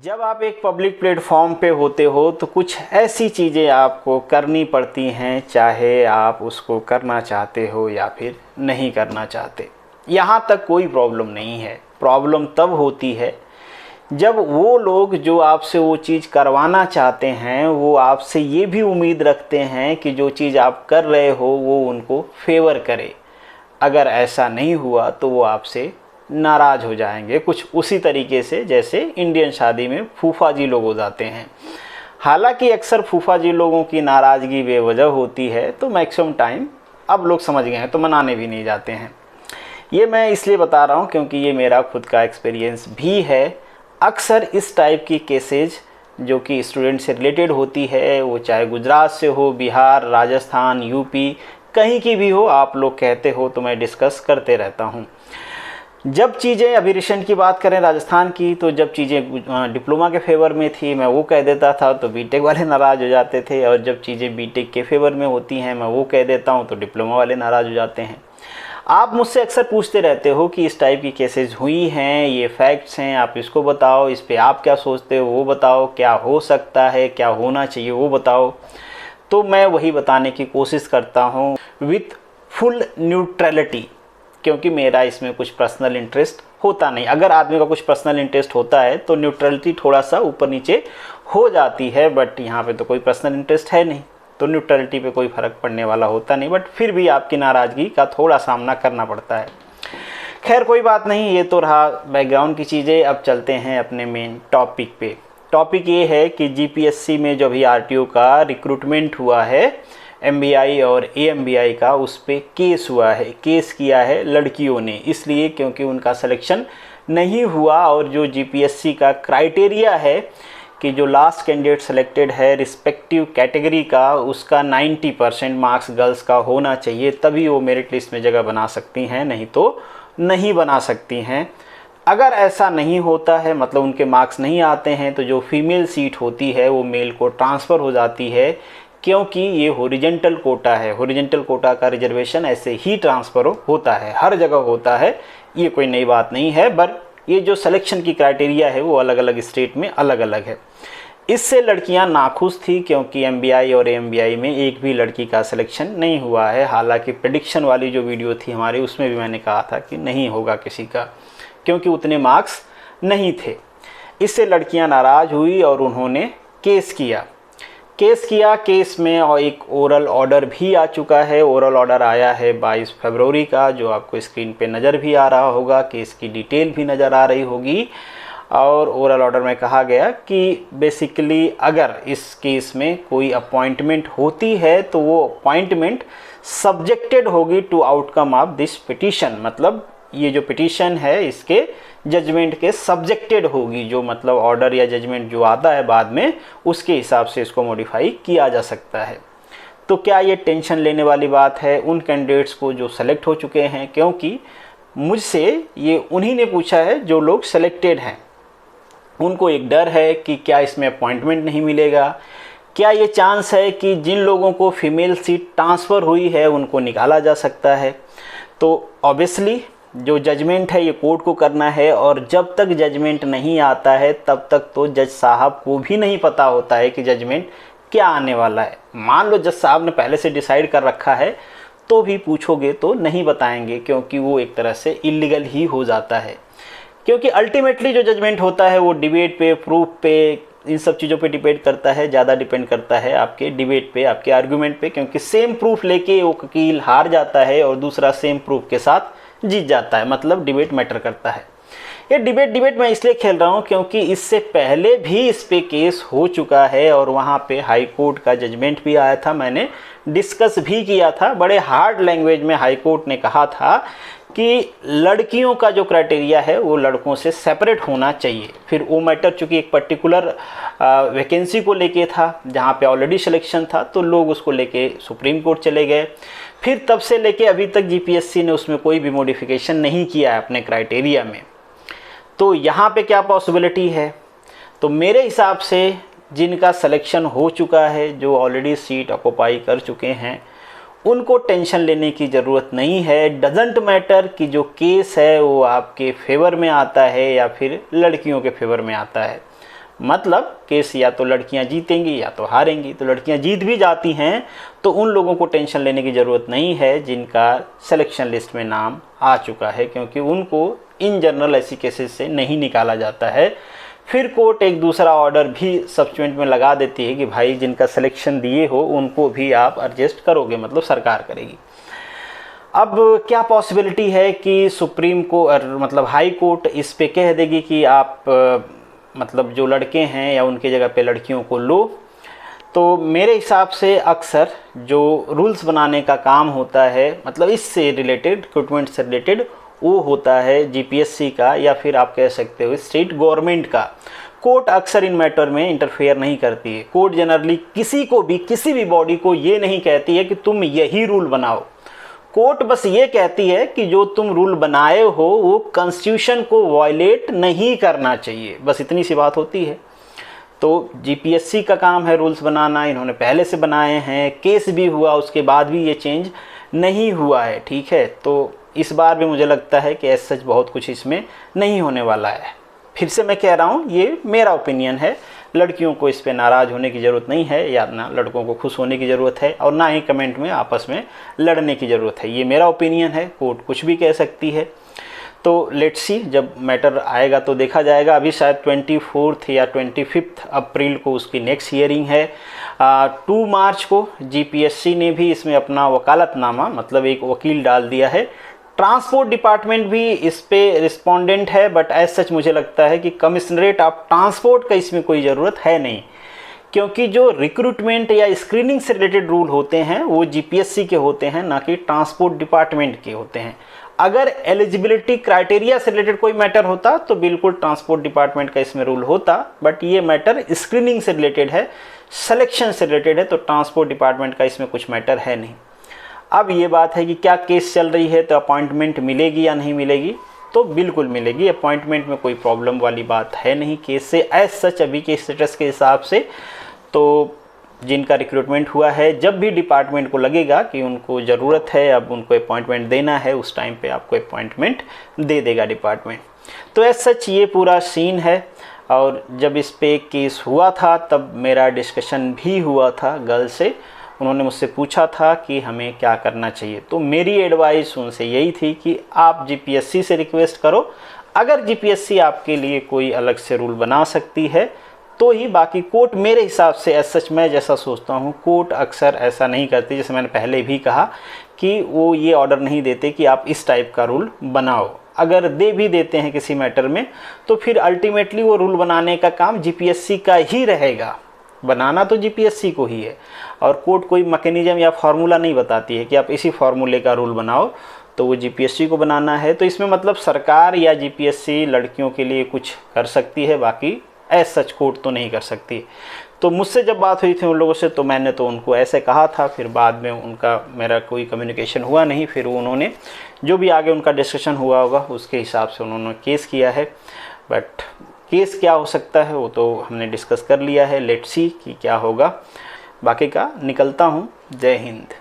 जब आप एक पब्लिक प्लेटफॉर्म पे होते हो तो कुछ ऐसी चीज़ें आपको करनी पड़ती हैं, चाहे आप उसको करना चाहते हो या फिर नहीं करना चाहते। यहाँ तक कोई प्रॉब्लम नहीं है। प्रॉब्लम तब होती है जब वो लोग जो आपसे वो चीज़ करवाना चाहते हैं वो आपसे ये भी उम्मीद रखते हैं कि जो चीज़ आप कर रहे हो वो उनको फेवर करे। अगर ऐसा नहीं हुआ तो वो आपसे नाराज़ हो जाएंगे, कुछ उसी तरीके से जैसे इंडियन शादी में फूफा जी लोग हो जाते हैं। हालांकि अक्सर फूफा जी लोगों की नाराज़गी बेवजह होती है, तो मैक्सिमम टाइम अब लोग समझ गए हैं तो मनाने भी नहीं जाते हैं। ये मैं इसलिए बता रहा हूँ क्योंकि ये मेरा खुद का एक्सपीरियंस भी है। अक्सर इस टाइप की केसेज जो कि स्टूडेंट से रिलेटेड होती है, वो चाहे गुजरात से हो, बिहार, राजस्थान, यूपी, कहीं की भी हो, आप लोग कहते हो तो मैं डिस्कस करते रहता हूँ। जब चीज़ें अभी रिसेंट की बात करें राजस्थान की, तो जब चीज़ें डिप्लोमा के फेवर में थी मैं वो कह देता था तो बीटेक वाले नाराज़ हो जाते थे, और जब चीज़ें बीटेक के फेवर में होती हैं मैं वो कह देता हूँ तो डिप्लोमा वाले नाराज़ हो जाते हैं। आप मुझसे अक्सर पूछते रहते हो कि इस टाइप की केसेस हुई हैं, ये फैक्ट्स हैं, आप इसको बताओ, इस पे आप क्या सोचते हो वो बताओ, क्या हो सकता है, क्या होना चाहिए वो बताओ। तो मैं वही बताने की कोशिश करता हूँ विथ फुल न्यूट्रलिटी, क्योंकि मेरा इसमें कुछ पर्सनल इंटरेस्ट होता नहीं। अगर आदमी का कुछ पर्सनल इंटरेस्ट होता है तो न्यूट्रलिटी थोड़ा सा ऊपर नीचे हो जाती है, बट यहाँ पे तो कोई पर्सनल इंटरेस्ट है नहीं तो न्यूट्रलिटी पे कोई फ़र्क पड़ने वाला होता नहीं, बट फिर भी आपकी नाराज़गी का थोड़ा सामना करना पड़ता है। खैर कोई बात नहीं, ये तो रहा बैकग्राउंड की चीज़ें। अब चलते हैं अपने मेन टॉपिक पे। टॉपिक ये है कि जीपीएससी में जो अभी आरटीओ का रिक्रूटमेंट हुआ है, एमबीआई और एएमबीआई का, उस पर केस हुआ है। केस किया है लड़कियों ने, इसलिए क्योंकि उनका सिलेक्शन नहीं हुआ, और जो जीपीएससी का क्राइटेरिया है कि जो लास्ट कैंडिडेट सेलेक्टेड है रिस्पेक्टिव कैटेगरी का, उसका 90% मार्क्स गर्ल्स का होना चाहिए, तभी वो मेरिट लिस्ट में जगह बना सकती हैं, नहीं तो नहीं बना सकती हैं। अगर ऐसा नहीं होता है, मतलब उनके मार्क्स नहीं आते हैं, तो जो फीमेल सीट होती है वो मेल को ट्रांसफ़र हो जाती है, क्योंकि ये हॉरिजॉन्टल कोटा है। हॉरिजॉन्टल कोटा का रिजर्वेशन ऐसे ही ट्रांसफ़र होता है, हर जगह होता है, ये कोई नई बात नहीं है। बट ये जो सिलेक्शन की क्राइटेरिया है वो अलग अलग स्टेट में अलग अलग है। इससे लड़कियां नाखुश थी क्योंकि एमबीआई और एएमबीआई में एक भी लड़की का सिलेक्शन नहीं हुआ है। हालांकि प्रेडिक्शन वाली जो वीडियो थी हमारी, उसमें भी मैंने कहा था कि नहीं होगा किसी का, क्योंकि उतने मार्क्स नहीं थे। इससे लड़कियां नाराज़ हुई और उन्होंने केस किया। केस में और एक ओरल ऑर्डर भी आ चुका है। ओरल ऑर्डर आया है 22 फरवरी का, जो आपको स्क्रीन पे नज़र भी आ रहा होगा, केस की डिटेल भी नज़र आ रही होगी। और ओरल ऑर्डर में कहा गया कि बेसिकली अगर इस केस में कोई अपॉइंटमेंट होती है तो वो अपॉइंटमेंट सब्जेक्टेड होगी to outcome of this petition, मतलब ये जो पिटीशन है इसके जजमेंट के सब्जेक्टेड होगी, जो मतलब ऑर्डर या जजमेंट जो आता है बाद में उसके हिसाब से इसको मॉडिफाई किया जा सकता है। तो क्या ये टेंशन लेने वाली बात है उन कैंडिडेट्स को जो सेलेक्ट हो चुके हैं? क्योंकि मुझसे ये उन्हीं ने पूछा है जो लोग सेलेक्टेड हैं। उनको एक डर है कि क्या इसमें अपॉइंटमेंट नहीं मिलेगा, क्या ये चांस है कि जिन लोगों को फीमेल सीट ट्रांसफ़र हुई है उनको निकाला जा सकता है। तो ऑब्वियसली जो जजमेंट है ये कोर्ट को करना है, और जब तक जजमेंट नहीं आता है तब तक तो जज साहब को भी नहीं पता होता है कि जजमेंट क्या आने वाला है। मान लो जज साहब ने पहले से डिसाइड कर रखा है तो भी पूछोगे तो नहीं बताएंगे, क्योंकि वो एक तरह से इलीगल ही हो जाता है। क्योंकि अल्टीमेटली जो जजमेंट होता है वो डिबेट पे, प्रूफ पे, इन सब चीज़ों पे डिपेंड करता है, ज़्यादा डिपेंड करता है आपके डिबेट पे, आपके आर्गूमेंट पे। क्योंकि सेम प्रूफ लेके वो वकील हार जाता है और दूसरा सेम प्रूफ के साथ जीत जाता है, मतलब डिबेट मैटर करता है। ये डिबेट मैं इसलिए खेल रहा हूँ क्योंकि इससे पहले भी इस पे केस हो चुका है और वहाँ पे हाई कोर्ट का जजमेंट भी आया था, मैंने डिस्कस भी किया था। बड़े हार्ड लैंग्वेज में हाई कोर्ट ने कहा था कि लड़कियों का जो क्राइटेरिया है वो लड़कों से सेपरेट होना चाहिए। फिर वो मैटर चूँकि एक पर्टिकुलर वैकेंसी को लेके था जहाँ पे ऑलरेडी सिलेक्शन था, तो लोग उसको लेके सुप्रीम कोर्ट चले गए। फिर तब से लेके अभी तक जीपीएससी ने उसमें कोई भी मॉडिफिकेशन नहीं किया है अपने क्राइटेरिया में। तो यहाँ पे क्या पॉसिबिलिटी है? तो मेरे हिसाब से जिनका सिलेक्शन हो चुका है, जो ऑलरेडी सीट ऑक्यूपाई कर चुके हैं, उनको टेंशन लेने की ज़रूरत नहीं है। डजेंट मैटर कि जो केस है वो आपके फेवर में आता है या फिर लड़कियों के फेवर में आता है। मतलब केस या तो लड़कियां जीतेंगी या तो हारेंगी। तो लड़कियां जीत भी जाती हैं तो उन लोगों को टेंशन लेने की ज़रूरत नहीं है जिनका सिलेक्शन लिस्ट में नाम आ चुका है, क्योंकि उनको इन जनरल ऐसी केसेस से नहीं निकाला जाता है। फिर कोर्ट एक दूसरा ऑर्डर भी सब्सिक्वेंट में लगा देती है कि भाई जिनका सिलेक्शन दिए हो उनको भी आप एडजस्ट करोगे, मतलब सरकार करेगी। अब क्या पॉसिबिलिटी है कि सुप्रीम को मतलब हाई कोर्ट इस पे कह देगी कि आप मतलब जो लड़के हैं या उनकी जगह पे लड़कियों को लो। तो मेरे हिसाब से अक्सर जो रूल्स बनाने का काम होता है, मतलब इससे रिलेटेड, रिक्रूटमेंट से रिलेटेड, वो होता है जीपीएससी का या फिर आप कह सकते हो स्टेट गवर्नमेंट का। कोर्ट अक्सर इन मैटर में इंटरफेयर नहीं करती है। कोर्ट जनरली किसी को भी, किसी भी बॉडी को ये नहीं कहती है कि तुम यही रूल बनाओ। कोर्ट बस ये कहती है कि जो तुम रूल बनाए हो वो कॉन्स्टिट्यूशन को वायलेट नहीं करना चाहिए, बस इतनी सी बात होती है। तो जीपीएससी का काम है रूल्स बनाना, इन्होंने पहले से बनाए हैं, केस भी हुआ उसके बाद भी ये चेंज नहीं हुआ है, ठीक है। तो इस बार भी मुझे लगता है कि ऐसा सच बहुत कुछ इसमें नहीं होने वाला है। फिर से मैं कह रहा हूँ, ये मेरा ओपिनियन है, लड़कियों को इस पे नाराज़ होने की ज़रूरत नहीं है, या ना लड़कों को खुश होने की ज़रूरत है, और ना ही कमेंट में आपस में लड़ने की ज़रूरत है। ये मेरा ओपिनियन है, कोर्ट कुछ भी कह सकती है। तो लेट्स सी, जब मैटर आएगा तो देखा जाएगा। अभी शायद 24 या 25 अप्रैल को उसकी नेक्स्ट हियरिंग है। 2 मार्च को जीपीएससी ने भी इसमें अपना वकालतनामा, मतलब एक वकील डाल दिया है। ट्रांसपोर्ट डिपार्टमेंट भी इस पे रिस्पोंडेंट है, बट एज सच मुझे लगता है कि कमिश्नरेट ऑफ ट्रांसपोर्ट का इसमें कोई ज़रूरत है नहीं, क्योंकि जो रिक्रूटमेंट या स्क्रीनिंग से रिलेटेड रूल होते हैं वो जीपीएससी के होते हैं, ना कि ट्रांसपोर्ट डिपार्टमेंट के होते हैं। अगर एलिजिबिलिटी क्राइटेरिया से रिलेटेड कोई मैटर होता तो बिल्कुल ट्रांसपोर्ट डिपार्टमेंट का इसमें रूल होता, बट ये मैटर स्क्रीनिंग से रिलेटेड है, सिलेक्शन से रिलेटेड है, तो ट्रांसपोर्ट डिपार्टमेंट का इसमें कुछ मैटर है नहीं। अब ये बात है कि क्या केस चल रही है तो अपॉइंटमेंट मिलेगी या नहीं मिलेगी, तो बिल्कुल मिलेगी। अपॉइंटमेंट में कोई प्रॉब्लम वाली बात है नहीं केस से एज सच, अभी के स्टेटस के हिसाब से। तो जिनका रिक्रूटमेंट हुआ है, जब भी डिपार्टमेंट को लगेगा कि उनको ज़रूरत है, अब उनको अपॉइंटमेंट देना है, उस टाइम पे आपको अपॉइंटमेंट दे देगा डिपार्टमेंट। तो एज सच ये पूरा सीन है। और जब इस पे केस हुआ था तब मेरा डिस्कशन भी हुआ था गर्ल से, उन्होंने मुझसे पूछा था कि हमें क्या करना चाहिए। तो मेरी एडवाइस उनसे यही थी कि आप जीपीएससी से रिक्वेस्ट करो, अगर जीपीएससी आपके लिए कोई अलग से रूल बना सकती है तो ही। बाकी कोर्ट मेरे हिसाब से एज सच, मैं जैसा सोचता हूँ, कोर्ट अक्सर ऐसा नहीं करती। जैसे मैंने पहले भी कहा कि वो ये ऑर्डर नहीं देते कि आप इस टाइप का रूल बनाओ। अगर दे भी देते हैं किसी मैटर में तो फिर अल्टीमेटली वो रूल बनाने का काम जीपीएससी का ही रहेगा, बनाना तो जीपीएससी को ही है। और कोर्ट कोई मैकेनिज्म या फार्मूला नहीं बताती है कि आप इसी फार्मूले का रूल बनाओ, तो वो जीपीएससी को बनाना है। तो इसमें मतलब सरकार या जीपीएससी लड़कियों के लिए कुछ कर सकती है, बाकी एज सच कोर्ट तो नहीं कर सकती। तो मुझसे जब बात हुई थी उन लोगों से तो मैंने तो उनको ऐसे कहा था, फिर बाद में उनका मेरा कोई कम्युनिकेशन हुआ नहीं। फिर उन्होंने जो भी आगे उनका डिस्कशन हुआ होगा उसके हिसाब से उन्होंने केस किया है। बट केस क्या हो सकता है वो तो हमने डिस्कस कर लिया है। लेट्स सी कि क्या होगा। बाकी का निकलता हूँ। जय हिंद।